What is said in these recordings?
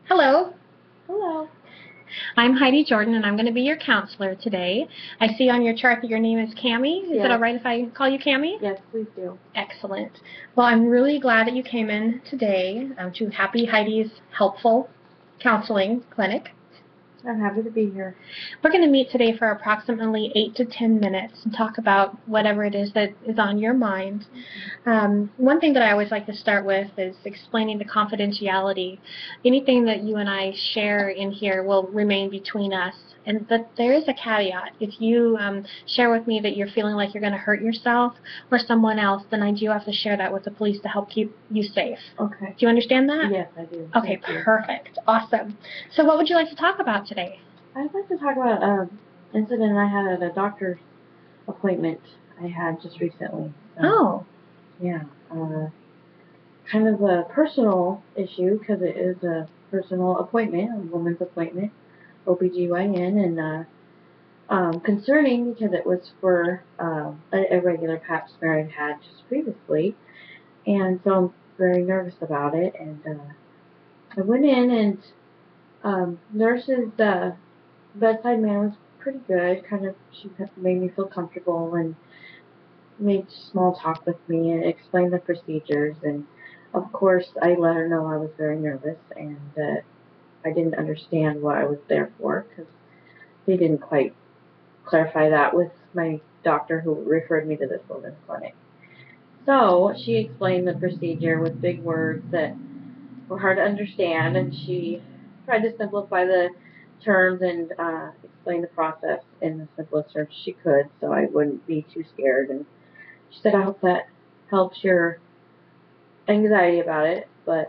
Hello, Hello. I'm Heidi Jordan, and I'm going to be your counselor today. I see on your chart that your name is Cammie. Is it all Yes. right if I call you Cammie? Yes, please do. Excellent. Well, I'm really glad that you came in today to Happy Heidi's Helpful Counseling Clinic. I'm happy to be here. We're going to meet today for approximately 8 to 10 minutes and talk about whatever it is that is on your mind. One thing that I always like to start with is explaining the confidentiality. Anything that you and I share in here will remain between us. And but there is a caveat. If you share with me that you're feeling like you're going to hurt yourself or someone else, then I do have to share that with the police to help keep you safe. Okay. Do you understand that? Yes, I do. Okay, perfect. Awesome. So what would you like to talk about today? I'd like to talk about an incident I had at a doctor's appointment I had just recently. Oh. Yeah. Kind of a personal issue because it is a personal appointment, a woman's appointment, OBGYN, and concerning because it was for a regular pap smear I'd had just previously. And so I'm very nervous about it. And I went in, and nurse's bedside manner was pretty good. Kind of, she made me feel comfortable and made small talk with me and explained the procedures. And of course, I let her know I was very nervous and that I didn't understand what I was there for because they didn't quite clarify that with my doctor who referred me to this woman's clinic. So she explained the procedure with big words that were hard to understand, and she tried to simplify the terms and explain the process in the simplest terms she could so I wouldn't be too scared. And she said, I hope that helps your anxiety about it, but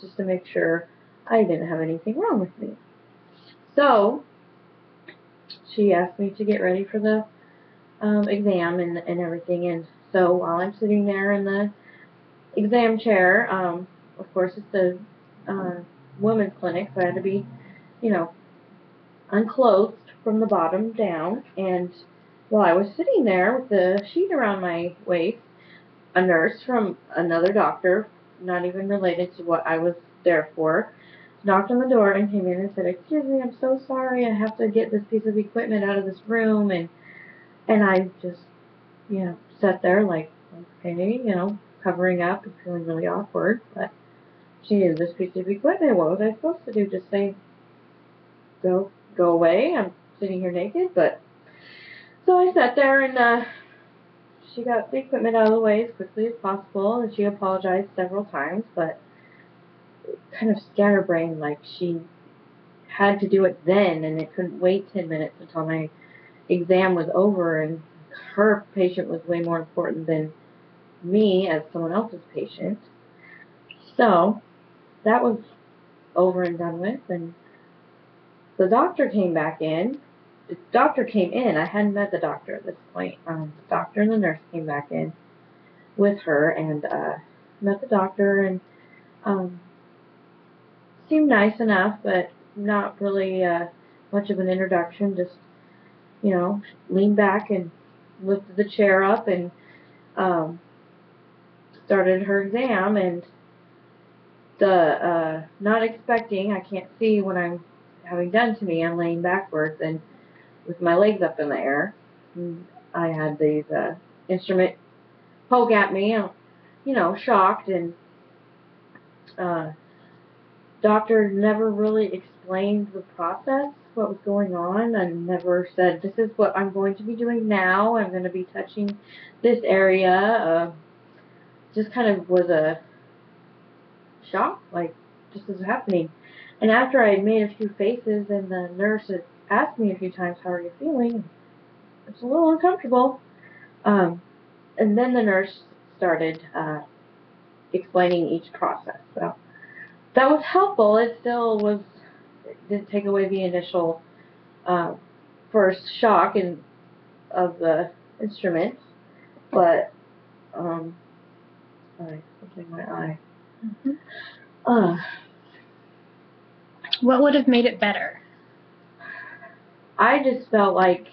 just to make sure I didn't have anything wrong with me. So she asked me to get ready for the exam and everything, and so while I'm sitting there in the exam chair, of course it's a women's clinic, so I had to be, you know, unclothed from the bottom down. And while I was sitting there with the sheet around my waist, a nurse from another doctor, not even related to what I was there for, knocked on the door and came in and said, "Excuse me, I'm so sorry. I have to get this piece of equipment out of this room." And I just, sat there like, okay, covering up and feeling really awkward. But she needed this piece of equipment. What was I supposed to do? Just say, go away. I'm sitting here naked. But so I sat there, and she got the equipment out of the way as quickly as possible, and she apologized several times, but kind of scatterbrained, like she had to do it then, and it couldn't wait 10 minutes until my exam was over, and her patient was way more important than me as someone else's patient. So that was over and done with, and the doctor came back in. The doctor came in. I hadn't met the doctor at this point. The doctor and the nurse came back in with her and met the doctor, and um, seemed nice enough, but not really much of an introduction. Just, leaned back and lifted the chair up and um, started her exam. And the not expecting, I can't see what I'm having done to me. I'm laying backwards and with my legs up in the air. And I had these instrument poke at me, shocked, and uh, doctor never really explained the process, what was going on, and never said, this is what I'm going to be doing now. I'm going to be touching this area. Just kind of was a shock, like, this is happening. And after I had made a few faces and the nurse had asked me a few times, how are you feeling? It's a little uncomfortable. Um, and then the nurse started explaining each process. So that was helpful. It still was, it didn't take away the initial first shock of the instrument, but sorry, something in my eye. Mm-hmm. Uh, What would have made it better? I just felt like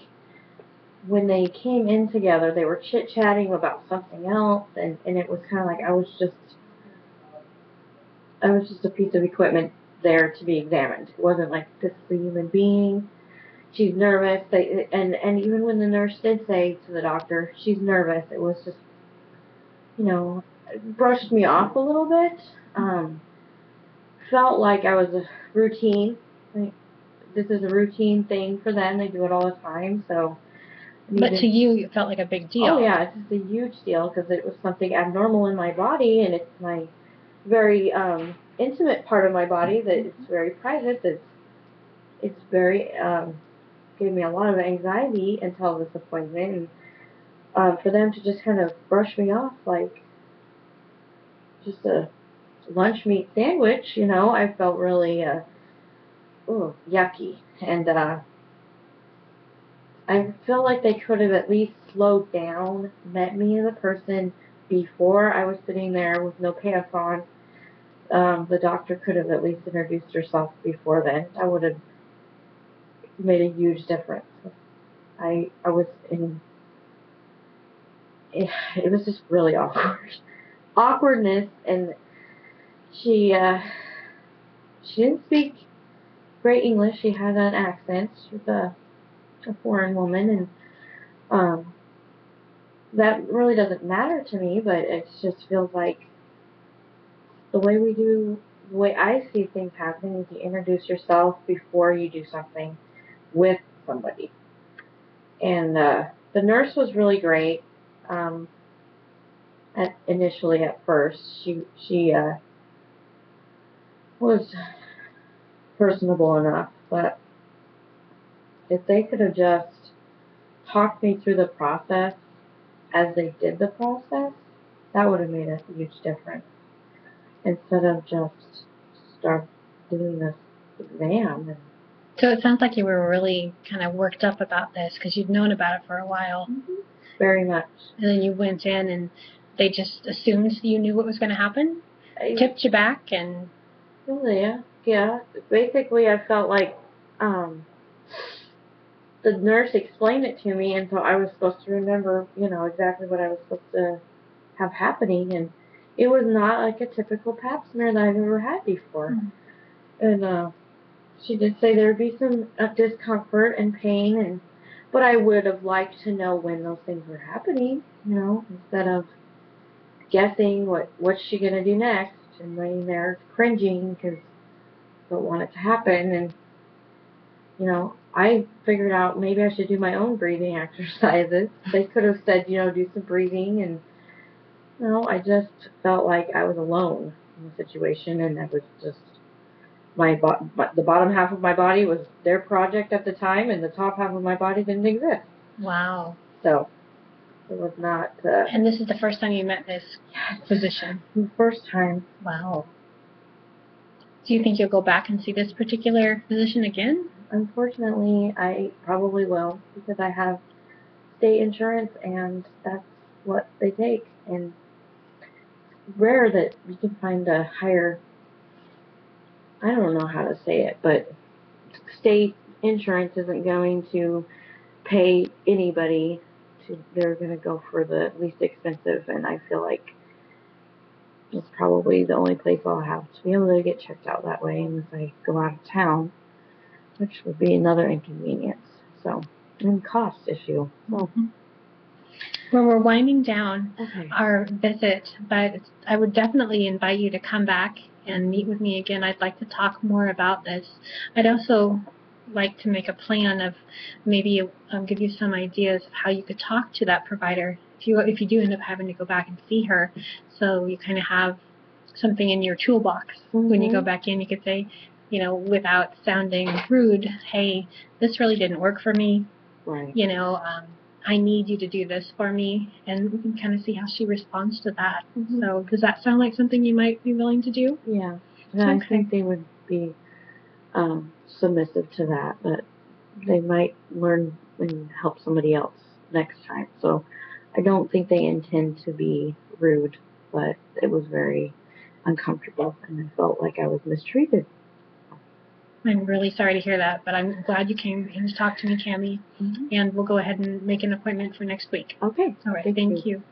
when they came in together, they were chit-chatting about something else, and it was kind of like I was just I was just a piece of equipment there to be examined. It wasn't like this is a human being. She's nervous. And even when the nurse did say to the doctor, she's nervous, it was just, it brushed me off a little bit. Felt like I was a routine. Like, this is a routine thing for them. They do it all the time. So, but to you, it felt like a big deal. Oh yeah, it's just a huge deal because it was something abnormal in my body, and it's my very intimate part of my body that it's very private. It's very gave me a lot of anxiety until this appointment, and for them to just kind of brush me off like just a lunch meat sandwich, I felt really yucky, and I feel like they could have at least slowed down, met me as a person before I was sitting there with no pants on. The doctor could have at least introduced herself before then. That would have made a huge difference. I was in. It was just really awkward. Awkwardness, and she didn't speak great English. She had an accent. She was a foreign woman, and that really doesn't matter to me, but it just feels like the way I see things happening is you introduce yourself before you do something with somebody. And the nurse was really great. Initially, at first, she was personable enough, but if they could have just talked me through the process as they did the process, that would have made a huge difference. Instead of just start doing this exam. So it sounds like you were really kind of worked up about this because you'd known about it for a while. Mm-hmm. Very much. And then you went in and they just assumed you knew what was going to happen? Tipped you back and... Really, yeah. Basically, I felt like the nurse explained it to me, and so I was supposed to remember, exactly what I was supposed to have happening, and it was not like a typical pap smear that I've ever had before. Mm-hmm. And she did say there would be some discomfort and pain, but I would have liked to know when those things were happening, instead of guessing what's she going to do next and laying there cringing because I don't want it to happen. And, I figured out maybe I should do my own breathing exercises. They could have said, do some breathing, and, I just felt like I was alone in the situation, and I was just the bottom half of my body was their project at the time, and the top half of my body didn't exist. Wow. So it was not. And this is the first time you met this physician? The first time. Wow. Do you think you'll go back and see this particular physician again? Unfortunately, I probably will, because I have state insurance, and that's what they take. And it's rare that you can find a higher, I don't know how to say it, but state insurance isn't going to pay anybody they're going to go for the least expensive, and I feel like it's probably the only place I'll have to be able to get checked out that way unless I go out of town, which would be another inconvenience. So, and cost issue. So. Mm-hmm. Well, we're winding down our visit, but I would definitely invite you to come back and meet with me again. I'd like to talk more about this. I'd also like to make a plan of maybe give you some ideas of how you could talk to that provider if you do end up having to go back and see her, so you kind of have something in your toolbox. Mm-hmm. When you go back in, you could say, without sounding rude, hey, this really didn't work for me. Right. I need you to do this for me, and we can kind of see how she responds to that. Mm-hmm. So does that sound like something you might be willing to do? Yeah. I think they would be submissive to that, but they might learn and help somebody else next time. So I don't think they intend to be rude, but it was very uncomfortable, and I felt like I was mistreated. I'm really sorry to hear that, but I'm glad you came in to talk to me, Tammy, mm-hmm. and we'll go ahead and make an appointment for next week. Okay. All right. Thank you.